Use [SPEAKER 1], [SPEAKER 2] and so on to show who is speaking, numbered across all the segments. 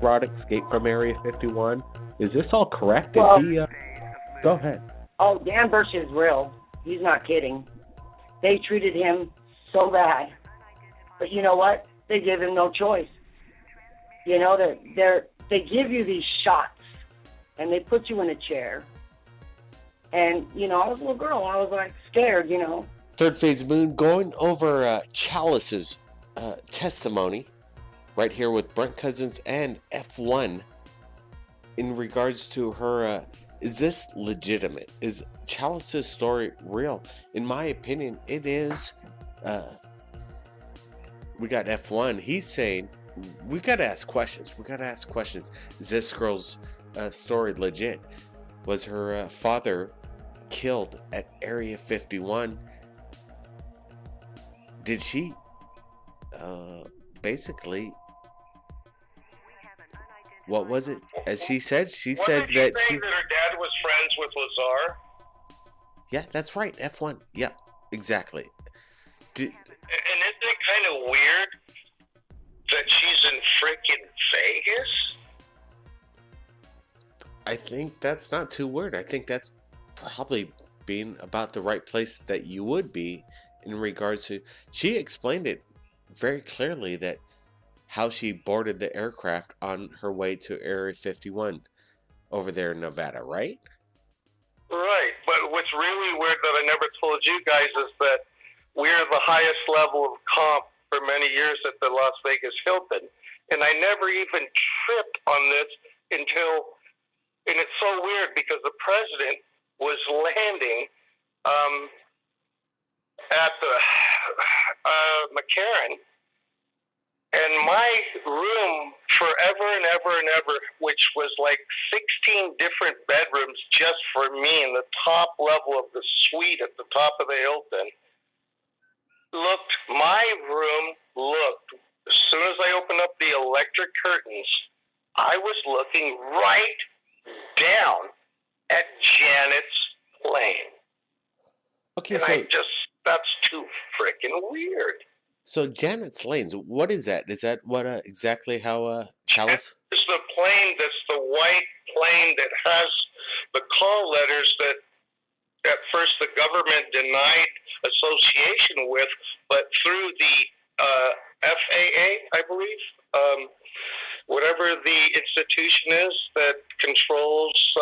[SPEAKER 1] Rod escaped from Area 51. Is this all correct? Did
[SPEAKER 2] Well,
[SPEAKER 1] he, go ahead.
[SPEAKER 2] oh, Dan Burch is real. He's not kidding. They treated him so bad. But you know what? They give him no choice. You know, they give you these shots, and they put you in a chair. And, you know, I was a little girl. I was, like, scared, you know.
[SPEAKER 3] Third Phase Moon going over Chalice's testimony right here with Brent Cousins and F1 in regards to her, is this legitimate? Is Chalice's story real? In my opinion, it is. We got F1. He's saying, we got to ask questions. We got to ask questions. Is this girl's story legit? Was her father killed at Area 51? Did she basically, what was it? As she said, she said that
[SPEAKER 4] that her dad was friends with Lazar.
[SPEAKER 3] Yeah, that's right. F1. Yeah, exactly.
[SPEAKER 4] And isn't it kind of weird that she's in freaking Vegas?
[SPEAKER 3] I think that's not too weird. I think that's probably being about the right place that you would be in regards to. She explained it very clearly that how she boarded the aircraft on her way to Area 51 over there in Nevada, right?
[SPEAKER 4] Right, but what's really weird that I never told you guys is that we're the highest level of comp for many years at the Las Vegas Hilton, and I never even tripped on this until, and it's so weird because the president was landing at the McCarran, and my room forever and ever and ever, which was like 16 different bedrooms just for me in the top level of the suite at the top of the Hilton, my room looked, as soon as I opened up the electric curtains, I was looking right down at Janet's plane.
[SPEAKER 3] Okay,
[SPEAKER 4] and
[SPEAKER 3] so
[SPEAKER 4] that's too freaking weird.
[SPEAKER 3] So Janet's Lanes, what is that? Is that what exactly how Chalice?
[SPEAKER 4] It's the plane that's the white plane that has the call letters that at first the government denied association with, but through the FAA, I believe, whatever the institution is that controls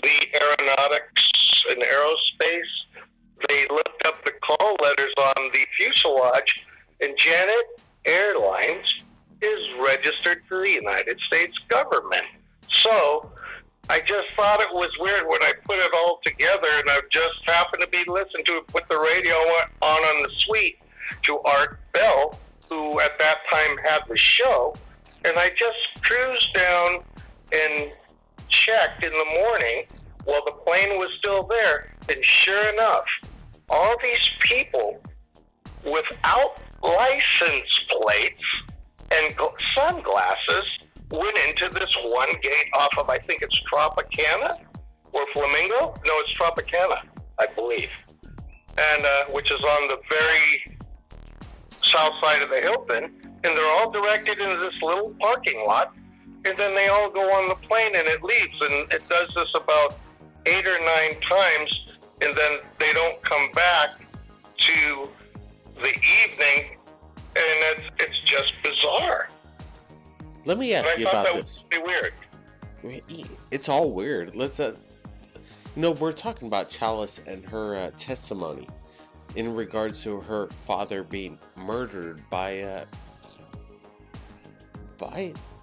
[SPEAKER 4] the aeronautics and aerospace, they looked up the call letters on the fuselage, and Janet Airlines is registered to the United States government. So I just thought it was weird when I put it all together, and I just happened to be listening to it, put the radio on the suite to Art Bell, who at that time had the show, and I just cruised down and checked in the morning while the plane was still there, and sure enough, all these people without license plates and sunglasses went into this one gate off of, I think it's Tropicana or Flamingo? No, it's Tropicana, I believe, and which is on the very south side of the Hilton, and they're all directed into this little parking lot, and then they all go on the plane and it leaves, and it does this about 8 or 9 times, and then they don't come back to the evening, and it's just bizarre.
[SPEAKER 3] Let me ask you about this.
[SPEAKER 4] Pretty weird.
[SPEAKER 3] It's all weird. Let's, we're talking about Chalice and her testimony in regards to her father being murdered by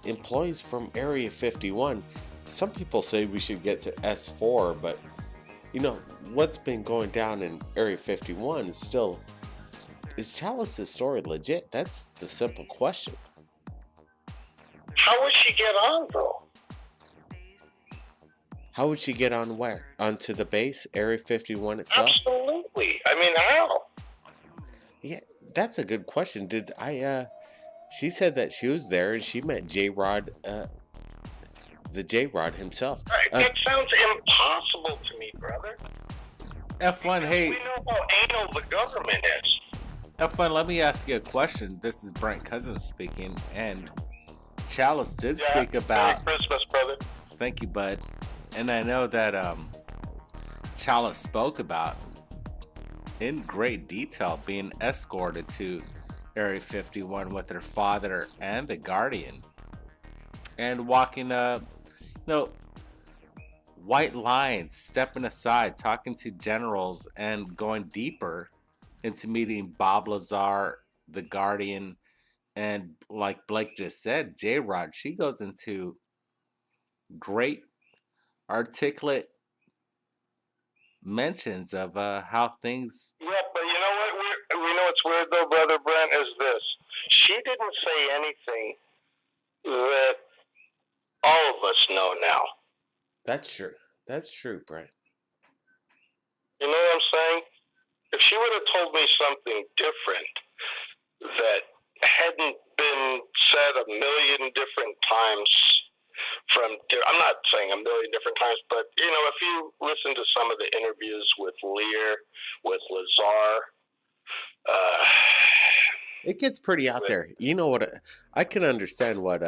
[SPEAKER 3] employees from Area 51. Some people say we should get to S4, but what's been going down in Area 51 is still, is Chalice's story legit? That's the simple question.
[SPEAKER 4] How would she get on, though?
[SPEAKER 3] How would she get on where? Onto the base, Area 51 itself?
[SPEAKER 4] Absolutely. I mean, how?
[SPEAKER 3] Yeah, that's a good question. She said that she was there and she met J-Rod, the J-Rod himself.
[SPEAKER 4] Right, that sounds impossible to me, brother.
[SPEAKER 5] F1, hey.
[SPEAKER 4] We know how anal the government is.
[SPEAKER 5] F1, let me ask you a question. This is Brent Cousins speaking, and
[SPEAKER 3] Chalice did
[SPEAKER 4] Yeah,
[SPEAKER 3] speak about.
[SPEAKER 4] Merry Christmas, brother.
[SPEAKER 3] Thank you, bud. And I know that Chalice spoke about in great detail being escorted to Area 51 with her father and the Guardian, and walking white lines, stepping aside, talking to generals, and going deeper into meeting Bob Lazar, the Guardian, and like Blake just said, J-Rod. She goes into great, articulate mentions of how things.
[SPEAKER 4] Yeah, but you know what? We know what's weird though, brother Brent, is this. She didn't say anything that all of us know now.
[SPEAKER 3] That's true. That's true, Brent.
[SPEAKER 4] You know what I'm saying? If she would have told me something different that hadn't been said a million different times I'm not saying a million different times, but, you know, if you listen to some of the interviews with Lear, with Lazar,
[SPEAKER 3] it gets pretty out there. You know what? I can understand what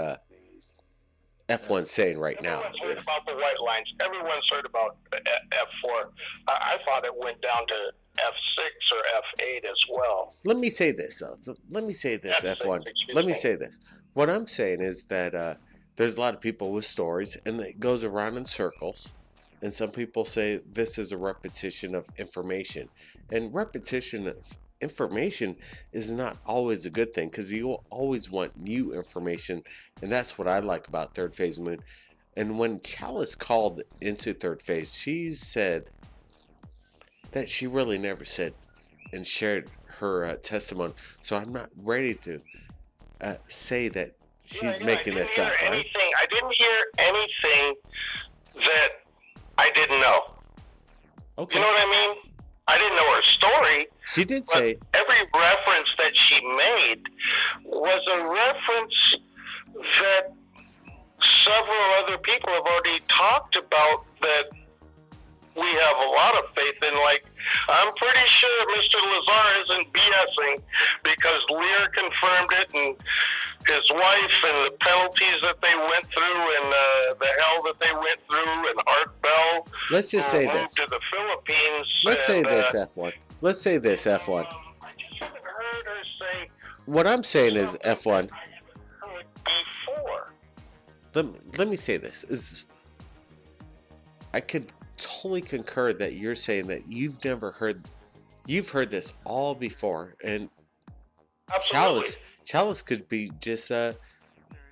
[SPEAKER 3] F1's saying right now.
[SPEAKER 4] Everyone's heard about the white lines. Everyone's heard about F4. I thought it went down to F6 or F8 as well.
[SPEAKER 3] Let me say this, though. Let me say this, F1. Let me say this. What I'm saying is that there's a lot of people with stories, and it goes around in circles. And some people say this is a repetition of information. And repetition of information is not always a good thing, because you will always want new information. And that's what I like about Third Phase Moon. And when Chalice called into Third Phase, she said that she really never said and shared her testimony. So I'm not ready to say that she's making this up, right?
[SPEAKER 4] I didn't hear anything that I didn't know.
[SPEAKER 3] Okay.
[SPEAKER 4] You know what I mean? I didn't know her story.
[SPEAKER 3] She did say
[SPEAKER 4] every reference that she made was a reference that several other people have already talked about, that we have a lot of faith in. Like, I'm pretty sure Mr. Lazar isn't BSing, because Lear confirmed it, and his wife, and the penalties that they went through, and the hell that they went through, and Art Bell.
[SPEAKER 3] Let's just say this.
[SPEAKER 4] To the Philippines.
[SPEAKER 3] Let's say this, F1. Let's say this, F1.
[SPEAKER 4] I just haven't heard her say.
[SPEAKER 3] What I'm saying is, F1.
[SPEAKER 4] Before.
[SPEAKER 3] Let me say this. I could totally concur that you're saying that you've heard this all before, and Chalice could be just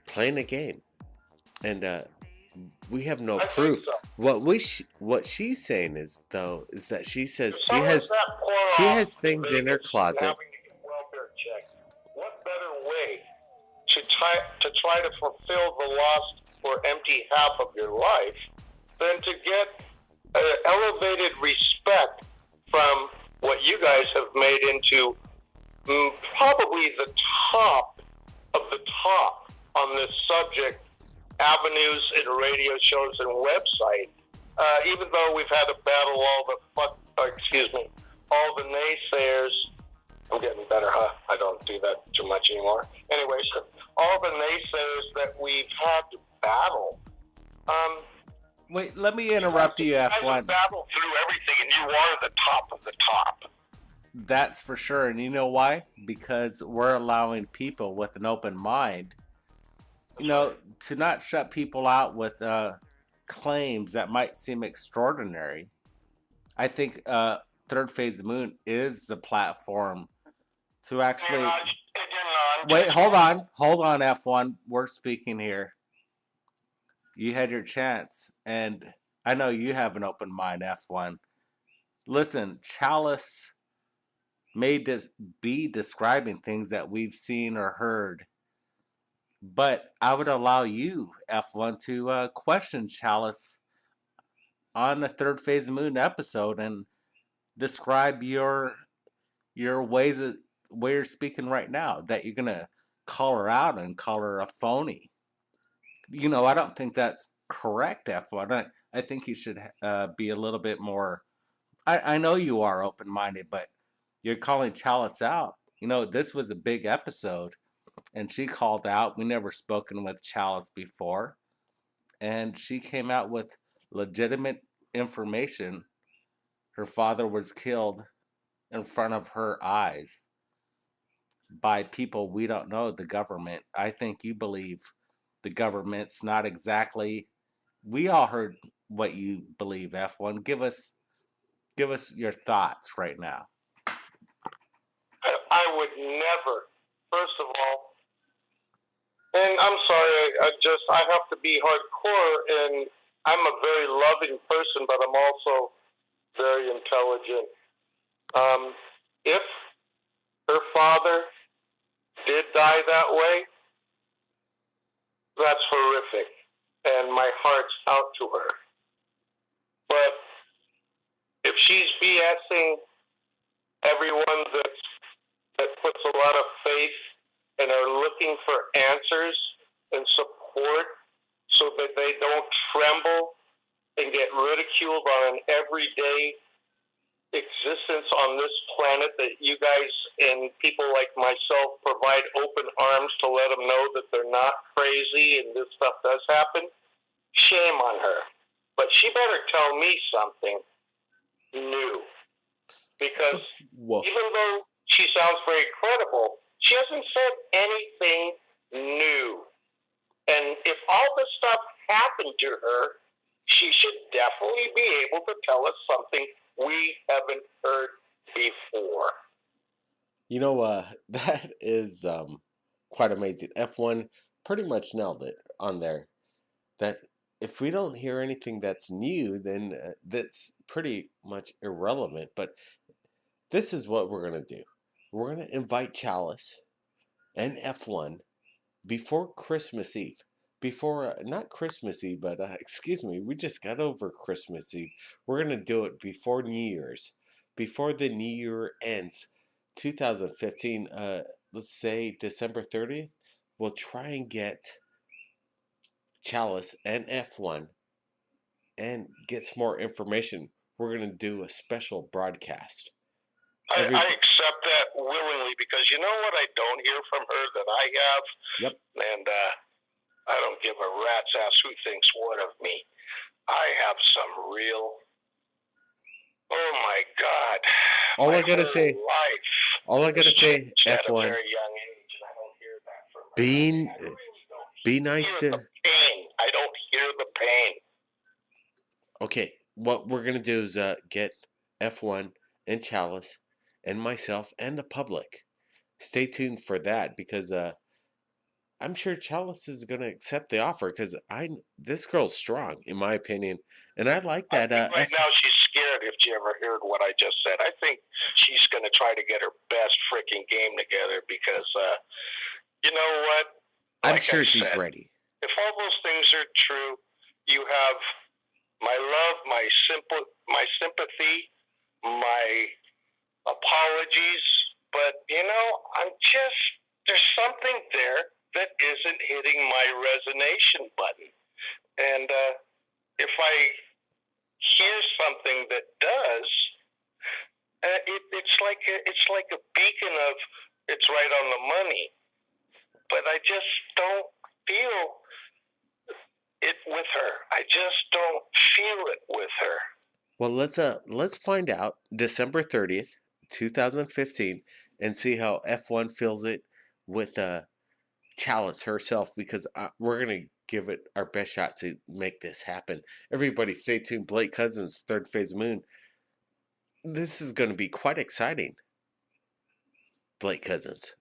[SPEAKER 3] playing a game, and we have no proof.
[SPEAKER 4] So.
[SPEAKER 3] What she's saying is that she says she has things in her closet.
[SPEAKER 4] What better way to try to fulfill the lost or empty half of your life than to get elevated respect from what you guys have made into probably the top of the top on this subject, avenues and radio shows and website. Even though we've had to battle all the naysayers. I'm getting better, huh? I don't do that too much anymore. Anyways, all the naysayers that we've had to battle.
[SPEAKER 5] Wait, let me interrupt you, F1.
[SPEAKER 4] Battle through everything, and you are the top of the top.
[SPEAKER 5] That's for sure. And you know why? Because we're allowing people with an open mind, to not shut people out with claims that might seem extraordinary. I think Third Phase Moon is the platform to actually... Wait, hold on, F1. We're speaking here. You had your chance, and I know you have an open mind, F1. Listen, Chalice may be describing things that we've seen or heard, but I would allow you, F1, to question Chalice on the Third Phase Moon episode and describe your way you're speaking right now, that you're gonna call her out and call her a phony. I don't think that's correct, F1. I think you should be a little bit more... I know you are open-minded, but you're calling Chalice out. This was a big episode and she called out. We never spoken with Chalice before, and she came out with legitimate information. Her father was killed in front of her eyes by people we don't know, the government. I think you believe the government's not exactly. We all heard what you believe, F1. Give us your thoughts right now.
[SPEAKER 4] I would never, first of all, and I'm sorry, I have to be hardcore, and I'm a very loving person, but I'm also very intelligent. If her father did die that way, that's horrific, and my heart's out to her. But if she's BSing everyone that puts a lot of faith and are looking for answers and support so that they don't tremble and get ridiculed on an everyday existence on this planet, that you guys and people like myself provide open arms to let them know that they're not crazy and this stuff does happen, shame on her. But she better tell me something new. Because even though she sounds very credible, she hasn't said anything new. And if all this stuff happened to her, she should definitely be able to tell us something we haven't heard before.
[SPEAKER 3] You know, that is quite amazing. F1 pretty much nailed it on there. That if we don't hear anything that's new, then that's pretty much irrelevant. But this is what we're going to do. We're going to invite Chalice and F1 before Christmas Eve. Before, not Christmas Eve, but excuse me, we just got over Christmas Eve. We're going to do it before New Year's. Before the New Year ends, 2015, let's say December 30th, we'll try and get Chalice and F1 and get some more information. We're going to do a special broadcast.
[SPEAKER 4] I accept that willingly, because you know what I don't hear from her that I have?
[SPEAKER 3] Yep.
[SPEAKER 4] And I don't give a rat's ass who thinks what of me. I have some real... Oh my God.
[SPEAKER 3] All I gotta say, F1,
[SPEAKER 4] at a very young age, and I don't hear that from her.
[SPEAKER 3] be nice to...
[SPEAKER 4] The pain. I don't hear the pain.
[SPEAKER 3] Okay, what we're gonna do is get F1 and Chalice and myself and the public. Stay tuned for that, because I'm sure Chalice is gonna accept the offer, because this girl's strong, in my opinion, and I like that.
[SPEAKER 4] I think right now she's scared. If she ever heard what I just said, I think she's gonna try to get her best freaking game together, because you know what?
[SPEAKER 3] I'm sure she's ready.
[SPEAKER 4] If all those things are true, you have my love, my sympathy, my apologies, but you know, there's something there that isn't hitting my resonation button. And if I hear something that does, it's like a beacon of it's right on the money. But I just don't feel it with her. I just don't feel it with her.
[SPEAKER 3] Well, let's find out December 30th, 2015, and see how F1 feels it with Chalice herself, because we're gonna give it our best shot to make this happen. Everybody, stay tuned. Blake Cousins, Third Phase Moon. This is going to be quite exciting. Blake Cousins.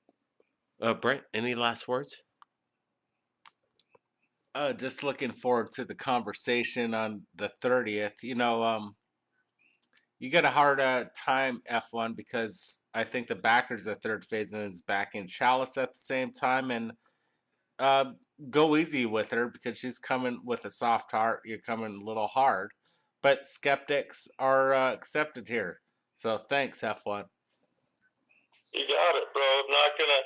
[SPEAKER 3] Brent, any last words?
[SPEAKER 5] Just looking forward to the conversation on the 30th. You know, you get a hard time, F1, because I think the backers of Third Phase is backing Chalice at the same time, and go easy with her, because she's coming with a soft heart. You're coming a little hard, but skeptics are accepted here. So thanks, F1.
[SPEAKER 4] You got it, bro. I'm not gonna.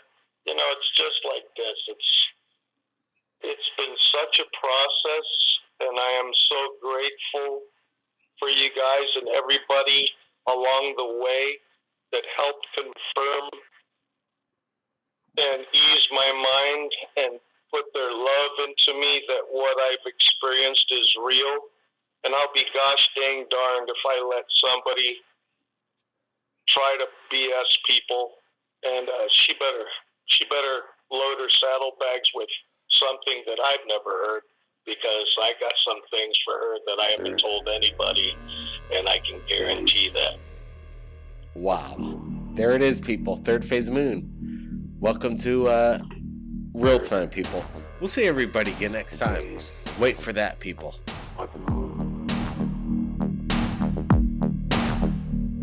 [SPEAKER 4] You know, it's just like this. It's been such a process, and I am so grateful for you guys and everybody along the way that helped confirm and ease my mind and put their love into me that what I've experienced is real. And I'll be gosh dang darned if I let somebody try to BS people. And she better load her saddlebags with something that I've never heard, because I got some things for her that I haven't told anybody, and I can guarantee that.
[SPEAKER 3] Wow. There it is, people. Third phase moon. Welcome to real time, people. We'll see everybody again next time. Wait for that, people.